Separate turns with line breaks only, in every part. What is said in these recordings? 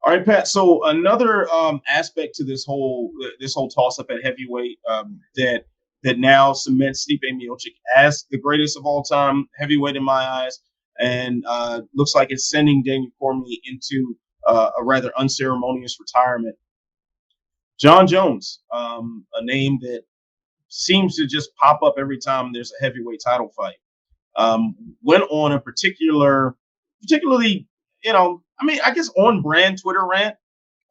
All right, Pat. So another aspect to this whole toss up at heavyweight that now cements Stipe Miocic as the greatest of all time heavyweight in my eyes, and looks like it's sending Daniel Cormier into a rather unceremonious retirement. Jon Jones, a name that seems to just pop up every time there's a heavyweight title fight. Went on a particularly, I guess on brand Twitter rant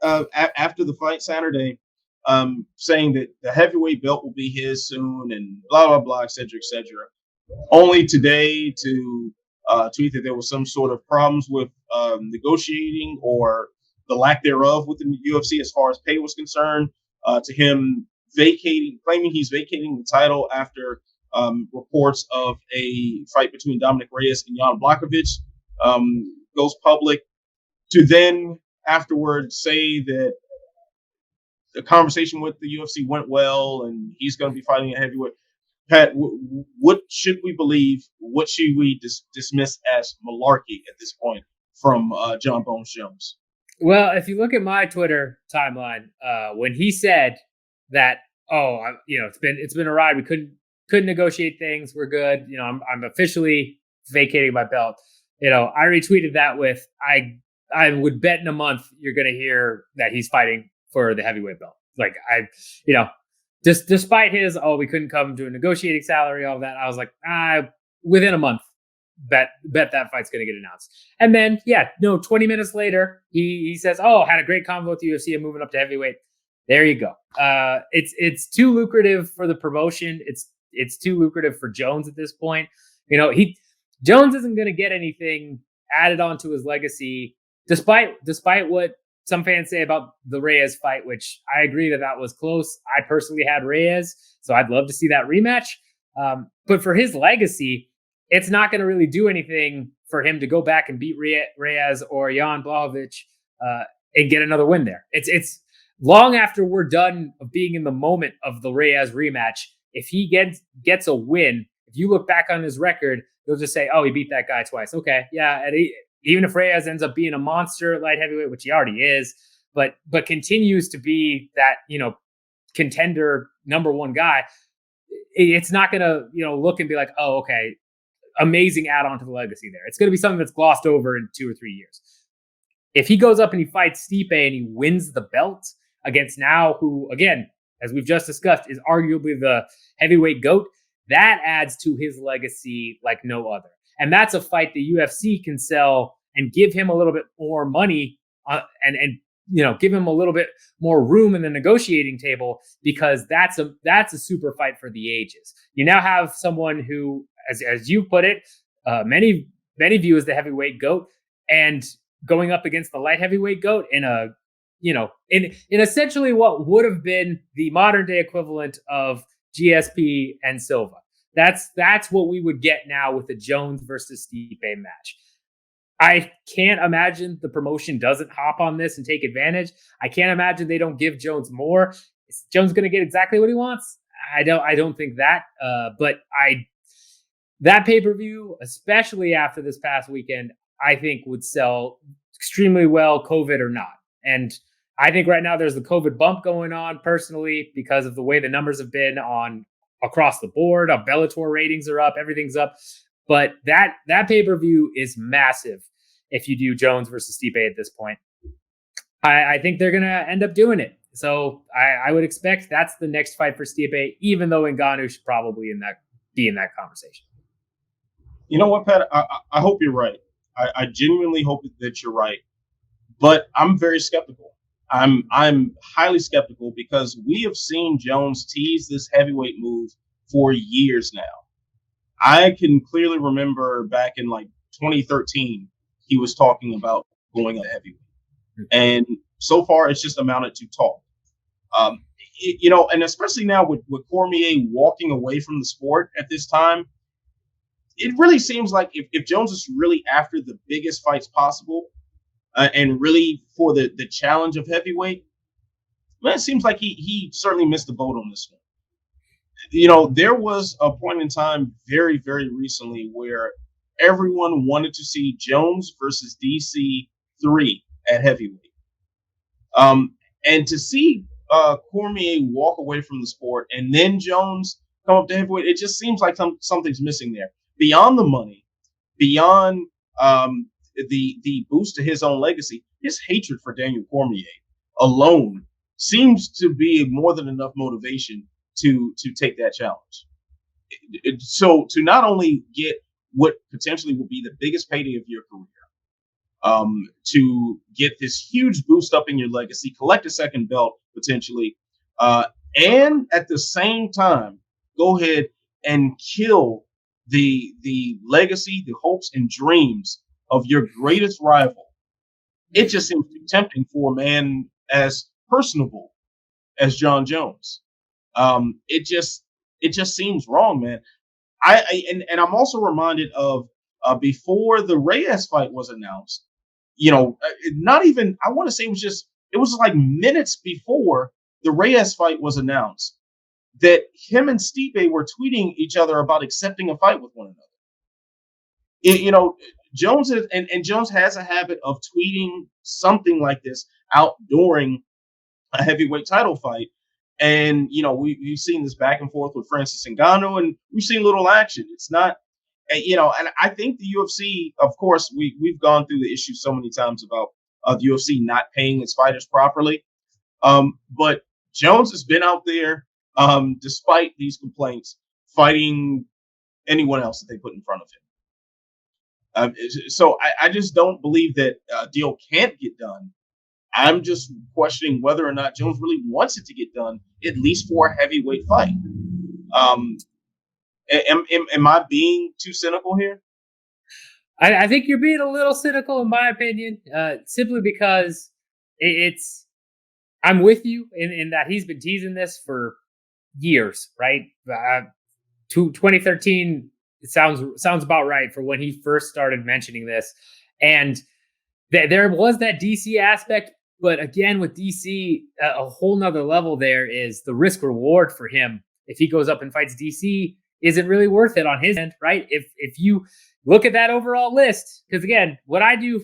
after the fight Saturday, saying that the heavyweight belt will be his soon and blah, blah, blah, et cetera, et cetera. Only today to tweet that there was some sort of problems with negotiating or the lack thereof within the UFC as far as pay was concerned, to him claiming he's vacating the title after reports of a fight between Dominic Reyes and Jan Blachowicz goes public, to then afterwards say that the conversation with the UFC went well and he's going to be fighting a heavyweight. Pat, what should we believe? What should we dismiss as malarkey at this point from Jon Bones Jones?
Well, if you look at my Twitter timeline, when he said that, it's been a ride. We couldn't negotiate things. We're good. I'm officially vacating my belt. I retweeted that with I would bet in a month you're going to hear that he's fighting for the heavyweight belt. Like despite his, we couldn't come to a negotiating salary, all of that. I was like, within a month, bet that fight's going to get announced. And then, 20 minutes later, he says, had a great convo with the UFC and moving up to heavyweight. There you go. It's too lucrative for the promotion. It's too lucrative for Jones at this point. Jones isn't going to get anything added onto his legacy, despite what some fans say about the Reyes fight, which I agree that was close. I personally had Reyes, so I'd love to see that rematch. But for his legacy, it's not going to really do anything for him to go back and beat Reyes or Jan Blachowicz and get another win there. It's long after we're done of being in the moment of the Reyes rematch. If he gets a win, if you look back on his record, you'll just say, he beat that guy twice. Okay, yeah, and even if Reyes ends up being a monster at light heavyweight, which he already is, but continues to be that, contender number one guy, it's not going to, look and be like, okay, amazing add-on to the legacy there. It's going to be something that's glossed over in 2 or 3 years. If he goes up and he fights Stipe and he wins the belt against now, who, again, as we've just discussed, is arguably the heavyweight GOAT, that adds to his legacy like no other. And that's a fight the UFC can sell and give him a little bit more money and give him a little bit more room in the negotiating table, because that's a super fight for the ages. You now have someone who, as you put it, many view as the heavyweight GOAT, and going up against the light heavyweight GOAT in essentially what would have been the modern day equivalent of GSP and Silva. That's what we would get now with the Jones versus Stipe match. I can't imagine the promotion doesn't hop on this and take advantage. I can't imagine they don't give Jones more. Is Jones going to get exactly what he wants? I don't think that. But that pay-per-view, especially after this past weekend, I think would sell extremely well, COVID or not. And I think right now there's the COVID bump going on personally because of the way the numbers have been on across the board. Our Bellator ratings are up, everything's up. But that pay-per-view is massive if you do Jones versus Stipe at this point. I think they're going to end up doing it. So I would expect that's the next fight for Stipe, even though Ngannou should probably be in that conversation.
You know what, Pat? I hope you're right. I genuinely hope that you're right. But I'm very skeptical. I'm highly skeptical because we have seen Jones tease this heavyweight move for years now. I can clearly remember back in 2013, he was talking about going up heavyweight. And so far, it's just amounted to talk. And especially now with Cormier walking away from the sport at this time, it really seems like if Jones is really after the biggest fights possible and really for the challenge of heavyweight, it seems like he certainly missed the boat on this one. There was a point in time very, very recently where everyone wanted to see Jones versus DC 3 at heavyweight. And to see Cormier walk away from the sport and then Jones come up to heavyweight, it just seems like something's missing there. Beyond the money, beyond the boost to his own legacy, his hatred for Daniel Cormier alone seems to be more than enough motivation to take that challenge. So to not only get what potentially will be the biggest payday of your career, to get this huge boost up in your legacy, collect a second belt potentially, and at the same time go ahead and kill the legacy, the hopes and dreams of your greatest rival. It just seems too tempting for a man as personable as Jon Jones. It just seems wrong, man. And I'm also reminded of before the Reyes fight was announced. Not even, I want to say it was like minutes before the Reyes fight was announced that him and Stipe were tweeting each other about accepting a fight with one another. Jones Jones has a habit of tweeting something like this out during a heavyweight title fight. And, we've seen this back and forth with Francis Ngannou, and we've seen little action. It's not, and I think the UFC, of course, we've gone through the issue so many times about the UFC not paying its fighters properly. But Jones has been out there, despite these complaints, fighting anyone else that they put in front of him. So I just don't believe that a deal can't get done. I'm just questioning whether or not Jones really wants it to get done, at least for a heavyweight fight. Am I being too cynical here?
I think you're being a little cynical, in my opinion, simply because I'm with you in that he's been teasing this for years, right? 2013, it sounds about right for when he first started mentioning this. And there was that DC aspect. But again, with DC, a whole nother level there is the risk reward for him. If he goes up and fights DC, isn't really worth it on his end, right? If you look at that overall list, because again, what I do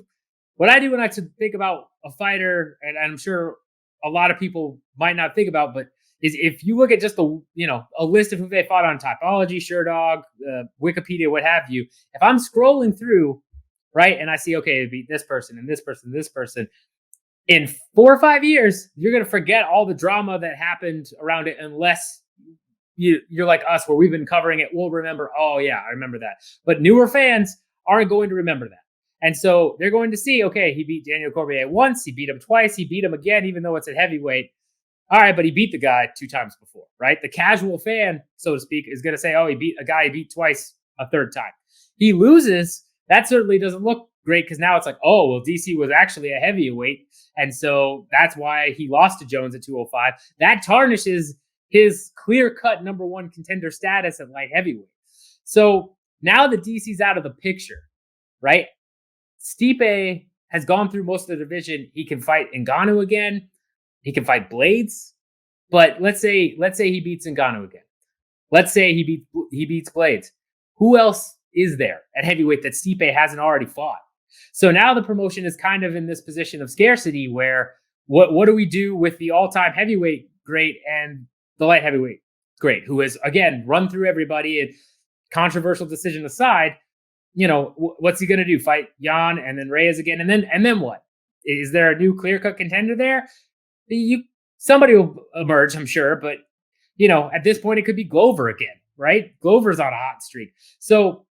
when I think about a fighter, and I'm sure a lot of people might not think about, but is if you look at just a list of who they fought on Typology, SureDog, Wikipedia, what have you. If I'm scrolling through, right, and I see, okay, it beat this person and this person, and this person. In 4 or 5 years, you're going to forget all the drama that happened around it unless you're like us, where we've been covering it. We'll remember, oh, yeah, I remember that. But newer fans aren't going to remember that. And so they're going to see, okay, he beat Daniel Cormier once, he beat him twice, he beat him again, even though it's at heavyweight. All right, but he beat the guy 2 times before, right? The casual fan, so to speak, is going to say, oh, he beat a guy he beat twice a third time. He loses. That certainly doesn't look great because now it's like, oh, well, DC was actually a heavyweight. And so that's why he lost to Jones at 205. That tarnishes his clear-cut number one contender status at light heavyweight. So now that DC's out of the picture, right? Stipe has gone through most of the division. He can fight Ngannou again. He can fight Blades. But let's say he beats Ngannou again. Let's say he beats Blades. Who else is there at heavyweight that Stipe hasn't already fought? So now the promotion is kind of in this position of scarcity where what do we do with the all-time heavyweight great and the light heavyweight great, who has, again, run through everybody, and controversial decision aside, what's he going to do? Fight Jan and then Reyes again? And then what? Is there a new clear-cut contender there? Somebody will emerge, I'm sure, but, at this point, it could be Glover again, right? Glover's on a hot streak. So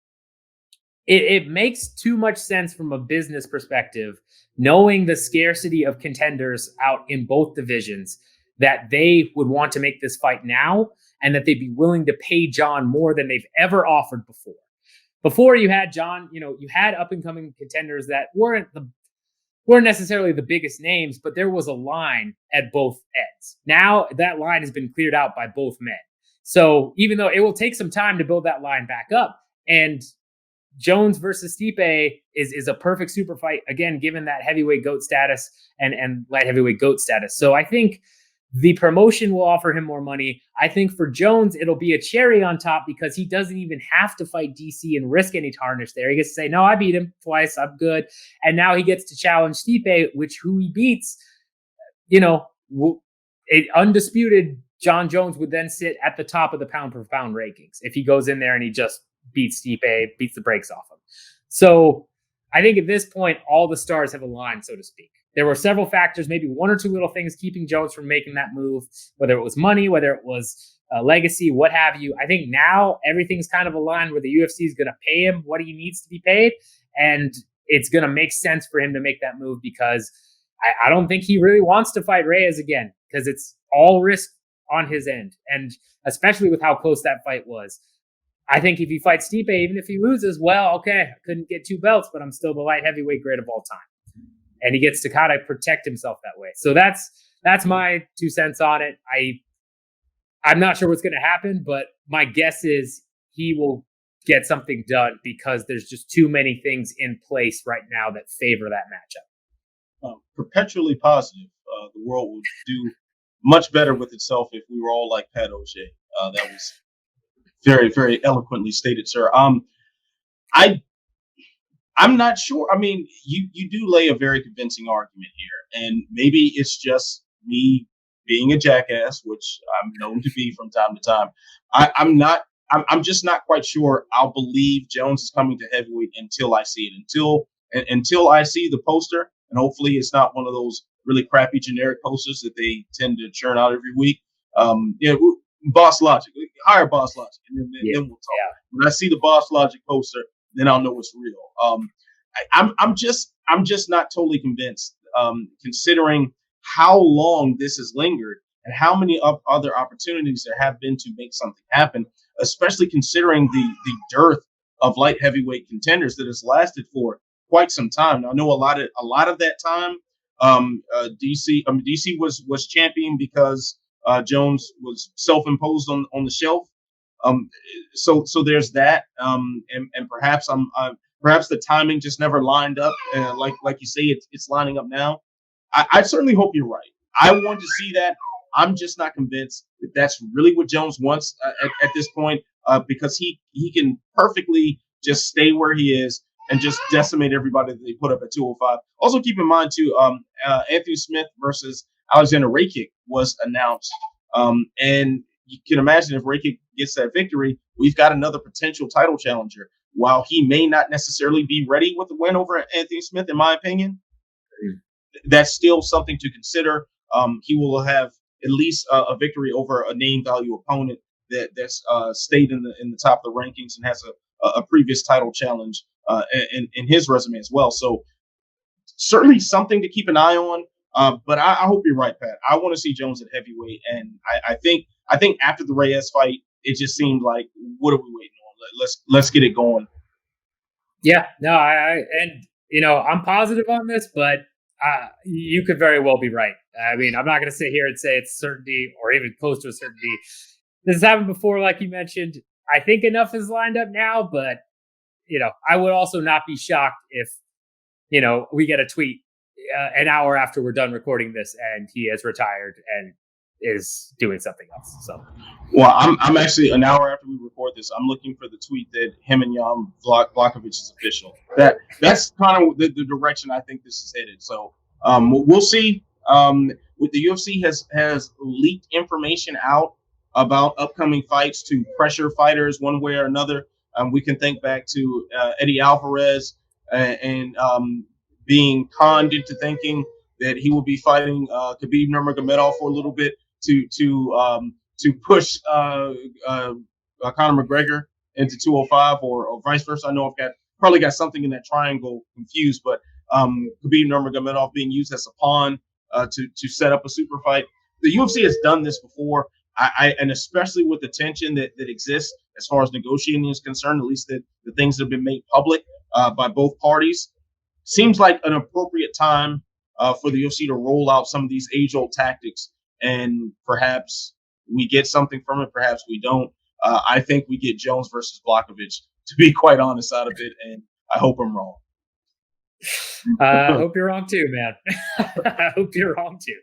it makes too much sense from a business perspective, knowing the scarcity of contenders out in both divisions, that they would want to make this fight now and that they'd be willing to pay Jon more than they've ever offered before. Before you had Jon, you had up-and-coming contenders that weren't necessarily the biggest names, but there was a line at both ends. Now that line has been cleared out by both men. So even though it will take some time to build that line back up, and Jones versus Stipe is a perfect super fight, again, given that heavyweight GOAT status and light heavyweight GOAT status. So I think the promotion will offer him more money. I think for Jones, it'll be a cherry on top because he doesn't even have to fight DC and risk any tarnish there. He gets to say, no, I beat him twice. I'm good. And now he gets to challenge Stipe, who he beats. undisputed Jon Jones would then sit at the top of the pound per pound rankings if he goes in there and he just beats Stipe, beats the brakes off him. So I think at this point, all the stars have aligned, so to speak. There were several factors, maybe one or two little things keeping Jones from making that move, whether it was money, whether it was legacy, what have you. I think now everything's kind of aligned where the UFC is going to pay him what he needs to be paid. And it's going to make sense for him to make that move because I don't think he really wants to fight Reyes again because it's all risk on his end. And especially with how close that fight was. I think if he fights Stipe, even if he loses, well, okay, I couldn't get 2 belts, but I'm still the light heavyweight great of all time. And he gets to kind of protect himself that way. So that's my 2 cents on it. I'm not sure what's going to happen, but my guess is he will get something done because there's just too many things in place right now that favor that matchup.
Perpetually positive. The world would do much better with itself if we were all like Pat Auger. That was very, very eloquently stated, sir. I'm not sure. I mean, you do lay a very convincing argument here, and maybe it's just me being a jackass, which I'm known to be from time to time. I'm just not quite sure I'll believe Jones is coming to heavyweight until I see it. Until I see the poster, and hopefully it's not one of those really crappy generic posters that they tend to churn out every week. Boss Logic, hire Boss Logic, and then we'll talk. Yeah. When I see the Boss Logic poster, then I'll know it's real. I'm just not totally convinced, considering how long this has lingered and how many other opportunities there have been to make something happen, especially considering the dearth of light heavyweight contenders that has lasted for quite some time. Now, I know a lot of that time, DC was champion because Jones was self-imposed on the shelf. So there's that, and perhaps perhaps the timing just never lined up. Like you say, it's lining up now. I certainly hope you're right. I want to see that. I'm just not convinced that that's really what Jones wants at this point, because he can perfectly just stay where he is and just decimate everybody that they put up at 205. Also, keep in mind too, Anthony Smith versus Alexander Rakic was announced, and you can imagine if Rakic gets that victory, we've got another potential title challenger. While he may not necessarily be ready with the win over Anthony Smith, in my opinion, that's still something to consider. He will have at least a victory over a name value opponent that's stayed in the top of the rankings and has a previous title challenge in his resume as well. So certainly something to keep an eye on. But I hope you're right, Pat. I want to see Jones at heavyweight, and I think after the Reyes fight, it just seemed like, what are we waiting on? Let's get it going.
Yeah, no, I'm positive on this, but you could very well be right. I mean, I'm not going to sit here and say it's certainty or even close to a certainty. This has happened before, like you mentioned. I think enough is lined up now, but I would also not be shocked if we get a tweet an hour after we're done recording this and he has retired and is doing something else. So,
well, I'm actually an hour after we record this, I'm looking for the tweet that him and Jan Blachowicz is official. That's kind of the direction I think this is headed. So we'll see. With the UFC has leaked information out about upcoming fights to pressure fighters one way or another. We can think back to Eddie Alvarez and being conned into thinking that he will be fighting Khabib Nurmagomedov for a little bit to push Conor McGregor into 205 or vice versa. I know I've probably got something in that triangle confused, but Khabib Nurmagomedov being used as a pawn to set up a super fight. The UFC has done this before, and especially with the tension that exists as far as negotiating is concerned, at least the things that have been made public by both parties, seems like an appropriate time for the UFC to roll out some of these age-old tactics, and perhaps we get something from it, perhaps we don't. I think we get Jones versus Blachowicz, to be quite honest, out of it, and I hope I'm wrong.
I hope you're wrong too, man. I hope you're wrong too.